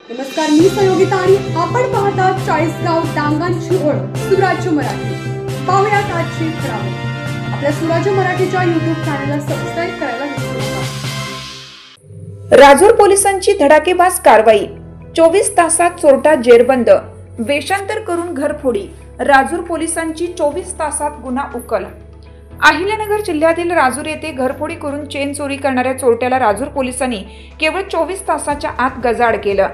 नमस्कार, मी सहयोगिता आणि आपण पाहता 40 गाव डांगांची ओळख सुराज्य मराठी। पाहुयात आजची खबरं। आपल्या सुराज्य मराठीच्या YouTube चॅनलला सबस्क्राइब करायला विसरू नका। राजूर पोलिसांची धडाकेबाज कारवाई। 24 तासात चोरटा जेरबंद, वेषांतर करून घरफोडी। राजूर पोलिसांची 24 तासात गुन्हा उकल। अहिल्यानगर जिल्ह्यातील राजूर येथे घरफोडी करून चेन चोरी करणाऱ्या चोरट्याला राजूर पोलिसांनी केवळ 24 तासाच्या आत गजाआड केलं।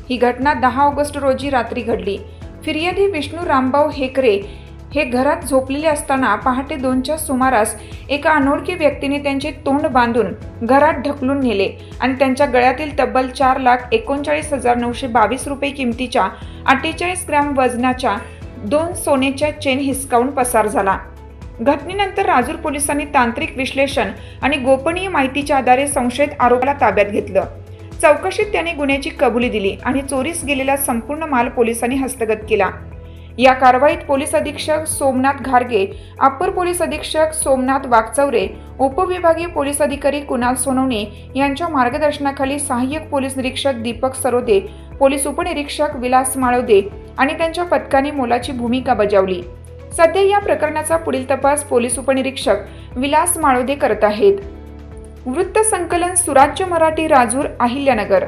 ही घटना 10 ऑगस्ट रोजी रात्री घडली। फिर्यादी विष्णू रामभाऊ हेकरे हे घरात झोपलेले असताना पहाटे 2च्या सुमारास एका अनोळखी व्यक्तीने त्यांचे तोंड बांधून घरात ढकलून नेले आणि त्यांच्या गळ्यातील तब्बल 4,39,922 रुपये किमतीच्या 48 ग्रॅम वजनाच्या 2 सोन्याच्या चेन हिसकावून पसार झाला। घटनेनंतर राजूर पोलिसांनी तांत्रिक विश्लेषण आणि गोपनीय माहितीच्या आधारे संशयित आरोपीला ताब्यात घेतलं। चौकशीत त्याने गुन्ह्याची कबुली दिली आणि चोरीस गेलेला संपूर्ण माल पोलिसांनी हस्तगत केला। या कारवाईत पोलीस अधीक्षक सोमनाथ घारगे, अप्पर पोलीस अधीक्षक सोमनाथ वागचौरे, उपविभागीय पोलीस अधिकारी कुणाल सोनवणे यांच्या मार्गदर्शनाखाली सहाय्यक पोलीस निरीक्षक दीपक सरोदे, पोलीस उपनिरीक्षक विलास माळोदे आणि त्यांच्या पथकाने मोलाची भूमिका बजावली। सध्या या प्रकरणाचा पुढील तपास पोलीस उपनिरीक्षक विलास माळोदे करत आहेत। वृत्त संकलन सुराज्य मराठी, राजूर, अहिल्यानगर।